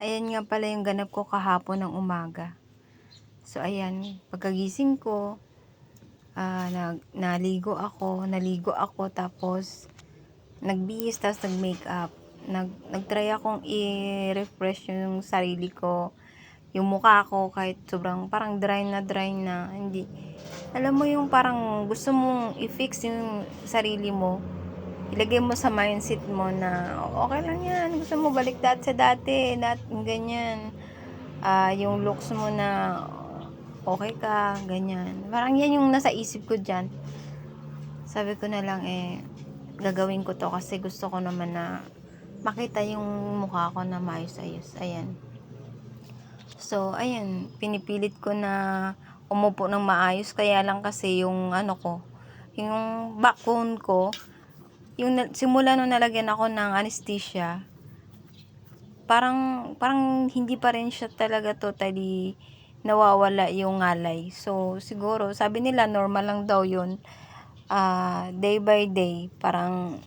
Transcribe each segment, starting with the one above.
Ayan nga pala yung ganap ko kahapon ng umaga. So ayan, pagkagising ko, naligo ako tapos nagbihis tapos nag-makeup. Nagtry akong i-refresh yung sarili ko, yung mukha ko kahit sobrang parang dry na, hindi. Alam mo yung parang gusto mong i-fix yung sarili mo, ilagay mo sa mindset mo na okay lang yan, gusto mo balik sa dati, ganyan. Yung looks mo na okay ka, ganyan. Parang yan yung nasa isip ko dyan. Sabi ko na lang gagawin ko to kasi gusto ko naman na makita yung mukha ko na maayos-ayos. Ayan. So, ayan, pinipilit ko na umupo ng maayos, kaya lang kasi yung yung backbone ko, simula nung nalagyan ako ng anesthesia, parang hindi pa rin siya talaga totally nawawala yung ngalay. So, siguro, sabi nila normal lang daw yun. Day by day, parang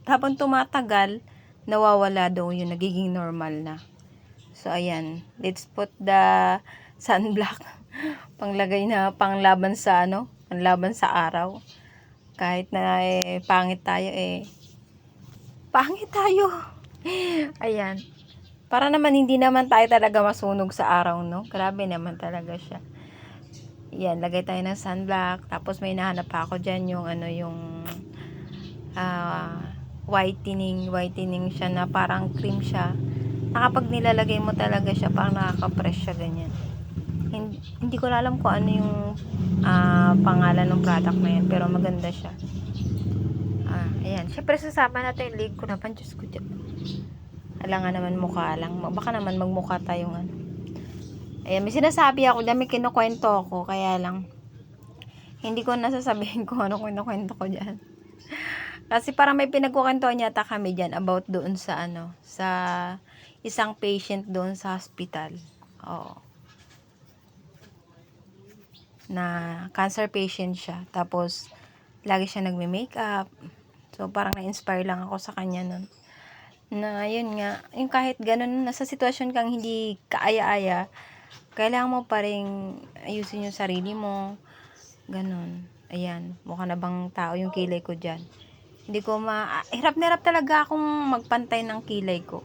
habang tumatagal, nawawala daw yun, nagiging normal na. So, ayan, let's put the sunblock panglagay na panglaban sa araw. Kahit na pangit tayo. Ayan. Para naman hindi naman tayo talaga masunog sa araw, no? Grabe naman talaga siya. Yan, lagay tayo ng sunblock. Tapos may nahanap pa ako dyan yung whitening siya na parang cream siya. Pag nilalagay mo talaga siya, parang nakaka-fresh siya, ganyan. Hindi ko alam kung ano yung pangalan ng product na yan, pero maganda siya. Ayan. Siyempre, sasama natin yung leg ko naman. Diyos ko dyan. Alangan naman mukha lang. Baka naman magmukha tayong Ayan, may sinasabi ako dyan, may kinukwento ako, kaya lang, hindi ko nasasabihin kung ano kinukwento ko dyan. Kasi parang may pinagkukwentuhan yata kami dyan about doon sa sa isang patient doon sa hospital. Oo. Na cancer patient siya. Tapos, lagi siya nagme-makeup. So, parang na-inspire lang ako sa kanya nun. Na, yun nga, yung kahit ganun, nasa sitwasyon kang hindi kaaya-aya, kailangan mo pa rin ayusin yung sarili mo. Ganun. Ayan, mukha na bang tao yung kilay ko dyan. Hindi ko hirap na hirap talaga akong magpantay ng kilay ko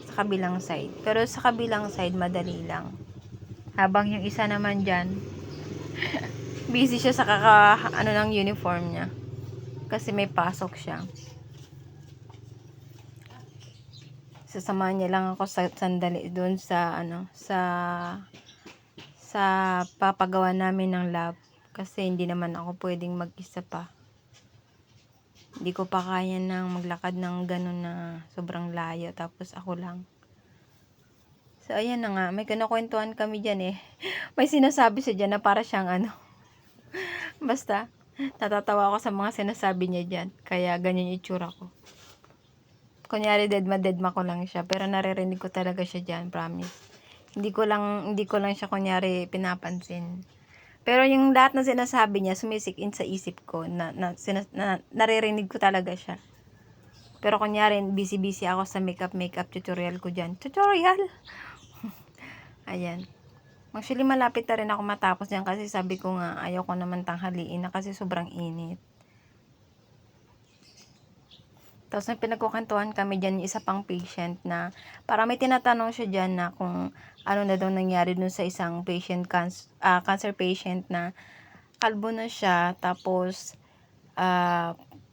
sa kabilang side. Pero sa kabilang side, madali lang. Habang yung isa naman dyan, busy siya sa ng uniform niya. Kasi may pasok siya. Sasamahan niya lang ako sa sandali doon sa sa papagawa namin ng lab. Kasi hindi naman ako pwedeng mag-isa pa. Hindi ko pa kaya nang maglakad ng gano'n na sobrang layo. Tapos ako lang. So, ayan na nga. May kinukwentuhan kami dyan May sinasabi siya dyan na para siyang Basta, natatawa ako sa mga sinasabi niya dyan. Kaya, ganyan yung itsura ko. Kunyari, dedma ko lang siya. Pero naririnig ko talaga siya dyan, promise. Hindi ko lang siya kunyari pinapansin. Pero yung lahat na sinasabi niya, sumisikin sa isip ko na naririnig ko talaga siya. Pero kunyari, busy ako sa makeup tutorial ko dyan. Tutorial! Ayan. Actually, malapit na rin ako matapos yan kasi sabi ko nga, ayaw ko naman tanghaliin na kasi sobrang init. Tapos may pinagkukantuhan kami dyan yung isa pang patient na para may tinatanong siya dyan na kung ano na daw nangyari dun sa isang cancer patient na kalbo na siya. Tapos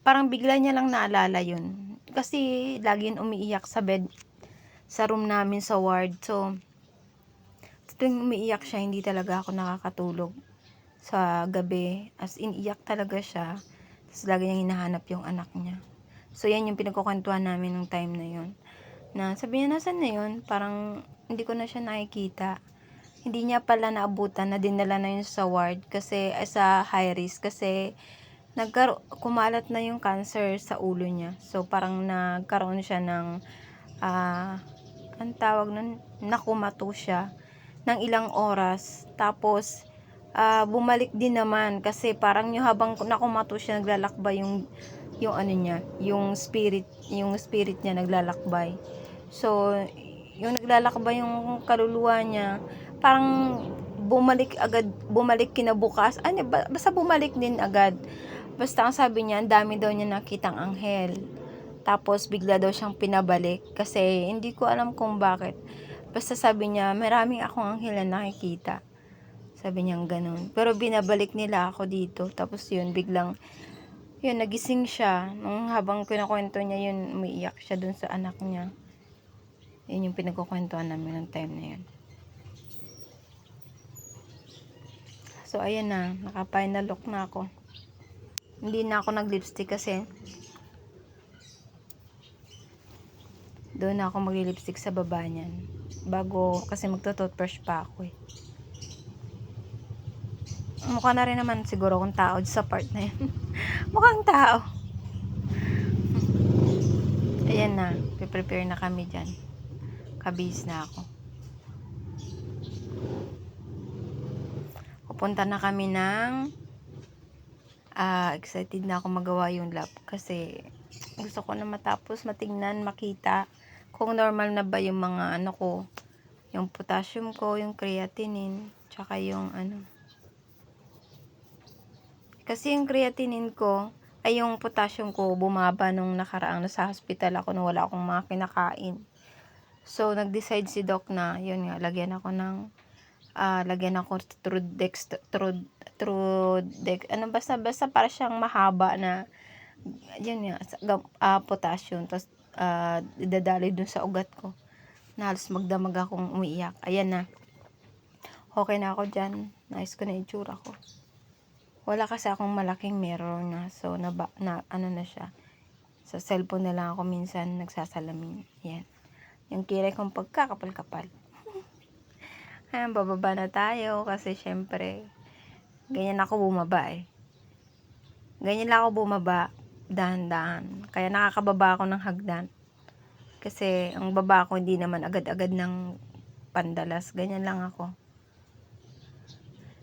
parang bigla niya lang naalala yun. Kasi lagi yun umiiyak sa bed sa room namin sa ward. So, tuwing umiiyak siya, hindi talaga ako nakakatulog sa gabi. As in, iyak talaga siya. Tapos lagi niyang hinahanap yung anak niya. So, yan yung pinagkukwentuhan namin nung time na yun. Na sabi niya, nasan na yun? Parang hindi ko na siya nakikita. Hindi niya pala naabutan na dinala na yun sa ward kasi sa high risk kasi kumalat na yung cancer sa ulo niya. So, parang nagkaroon siya ng ang tawag nun, nakumato siya ng ilang oras. Tapos, bumalik din naman kasi parang yung habang nakumato siya, naglalakbay yung spirit niya naglalakbay. So, yung naglalakbay yung kaluluwa niya, parang bumalik kinabukas. Ano, basta bumalik din agad. Basta ang sabi niya, ang dami daw niya nakitang anghel. Tapos bigla daw siyang pinabalik kasi hindi ko alam kung bakit. Basta sabi niya, maraming akong anghel na nakikita. Sabi niya ganun. Pero binabalik nila ako dito. Tapos yun, biglang, yun, nagising siya. Nung habang kinakwento niya yun, umiiyak siya dun sa anak niya. Yun yung pinagkukwentuhan namin ng time na yun. So, ayan na. Naka-final look na ako. Hindi na ako nag-lipstick kasi doon na ako mag-lipstick sa baba niyan. Bago, kasi magto-toothbrush pa ako eh. Mukha na rin naman siguro kung tao sa part na yun. Mukhang tao. Ayan na. Prepare na kami dyan. Kabis na ako. Pupunta na kami ng excited na ako magawa yung lab kasi gusto ko na matapos, matingnan, makita kung normal na ba yung mga ano ko, yung potassium ko, yung creatinine, tsaka yung ano. Kasi yung creatinine ko, ay yung potassium ko, bumaba nung nakaraang nasa hospital ako nung wala akong mga kinakain. So, nag-decide si doc na, yun nga, lagyan ako ano, basta para siyang mahaba na, yun nga, potassium, tapos, idadali dun sa ugat ko, na halos magdamag akong umiiyak. Ayan na. Okay na ako dyan. Nice ko na itsura ko. Wala kasi akong malaking mirror na, so, ano na siya. Sa cellphone na lang ako minsan nagsasalamin. Ayan. Yung kilay kong pagkakapal-kapal. Ayan, bababa na tayo kasi syempre, ganyan ako bumaba eh. Ganyan lang ako bumaba, dahan-dahan. Kaya nakakababa ako ng hagdan. Kasi ang baba ko hindi naman agad-agad ng pandalas. Ganyan lang ako.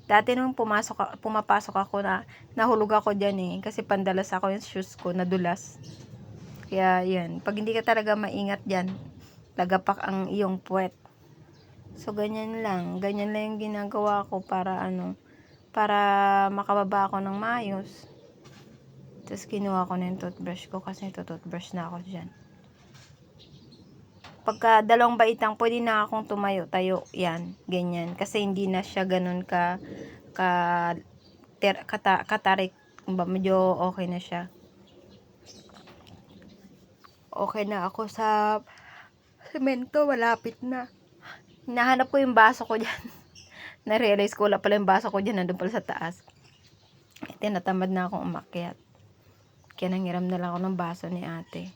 Dati nung pumapasok ako nahulog ako dyan eh. Kasi pandalas ako yung shoes ko, nadulas. Kaya yun, pag hindi ka talaga maingat dyan, lagapak ang iyong puwet. So, ganyan lang yung ginagawa ko para makababa ako ng maayos. Tapos, kinuha ko na yung toothbrush ko kasi toothbrush na ako dyan. Pagka dalawang baitang, pwede na akong tumayo-tayo. Yan, ganyan. Kasi hindi na siya ganun katarik. Medyo okay na siya. Okay na ako sa semento, malapit na. Hinahanap ko yung baso ko dyan. Na-realize ko wala pala yung baso ko dyan, nandun pala sa taas. Tinatamad na akong umakyat. Kaya nanghiram na lang ako ng baso ni ate.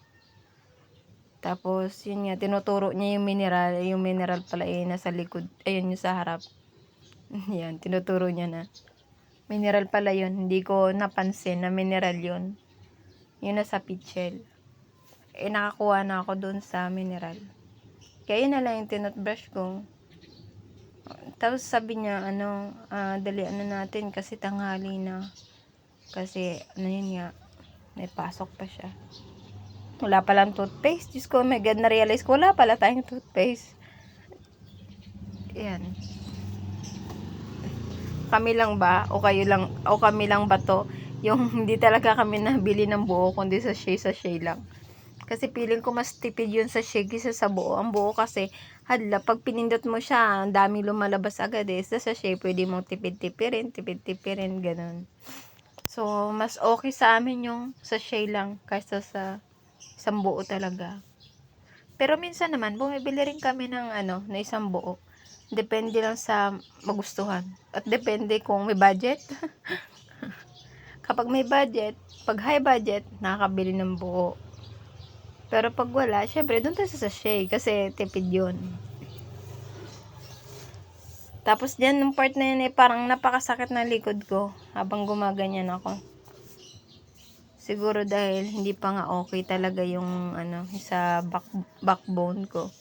Tapos, yun nga, tinuturo niya yung mineral. Yung mineral pala nasa likod. Ayun yung sa harap. Yan, tinuturo niya na. Mineral pala yun. Hindi ko napansin na mineral yun. Yun nasa pitchel. Nakakuha na ako dun sa mineral. Kaya yun na lang yung tinutbrush ko. Tapos sabi niya, dali natin kasi tanghali na. Kasi, yun nga, may pasok pa siya. Wala palang toothpaste. Diyos ko, oh my God, na-realize ko, wala pala tayong toothpaste. Yan. Kami lang ba? O kayo lang? O kami lang ba to? Yung hindi talaga kami nabili ng buo, kundi sa sachet lang. Kasi feeling ko mas tipid yun sa shake kaysa sa buo. Ang buo kasi, hadla, pag pinindot mo siya, ang daming lumalabas agad eh. Sa sachet, pwede mong tipid-tipirin, ganun. So, mas okay sa amin yung sachet lang kaysa sa isang buo talaga. Pero minsan naman, bumibili rin kami ng na isang buo. Depende lang sa magustuhan. At depende kung may budget. Kapag may budget, pag high budget, nakakabili ng buo. Pero pag wala, syempre, doon tayo sa sachet. Kasi tipid yun. Tapos dyan, nung part na yun, parang napakasakit na likod ko. Habang gumaganyan ako. Siguro dahil hindi pa nga okay talaga yung, sa backbone ko.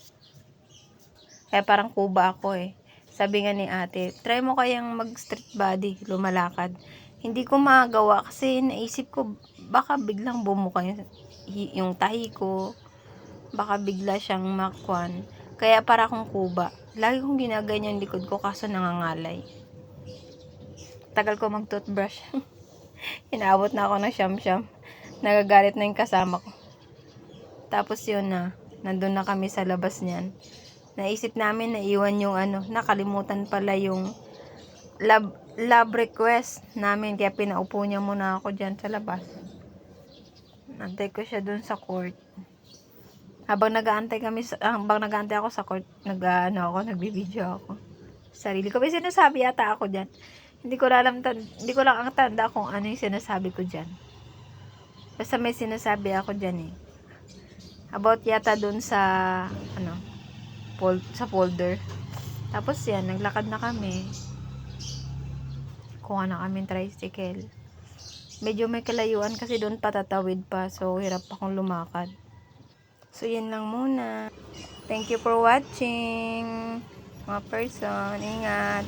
Kaya parang kuba ako eh. Sabi nga ni ate, try mo kayang mag-street body, lumalakad. Hindi ko magawa kasi naisip ko, baka biglang bumuka yung tahi ko. baka bigla siyang makwan. Kaya para akong kuba. Lagi kong ginaganyan yung likod ko kaso nangangalay. Tagal ko mag-toothbrush. Inaabot na ako ng siyam-siyam. Nagagalit na yung kasama ko. Tapos yun na, nandun na kami sa labas niyan. Naisip namin na iwan yung nakalimutan pala yung love request namin. Kaya pinaupo niya muna ako dyan sa labas. Nantay ko siya dun sa court. Habang nag-aantay ako sa court, nagbibideo ako. Sarili ko, may sinasabi yata ako dyan. Hindi ko lang ang tanda kung ano yung sinasabi ko dyan. Basta may sinasabi ako dyan eh. About yata dun sa, sa folder. Tapos yan, naglakad na kami. Kuha na kami tricycle. Medyo may kalayuan kasi doon patatawid pa. So, hirap akong lumakad. So, yan lang muna. Thank you for watching. Mga person, ingat.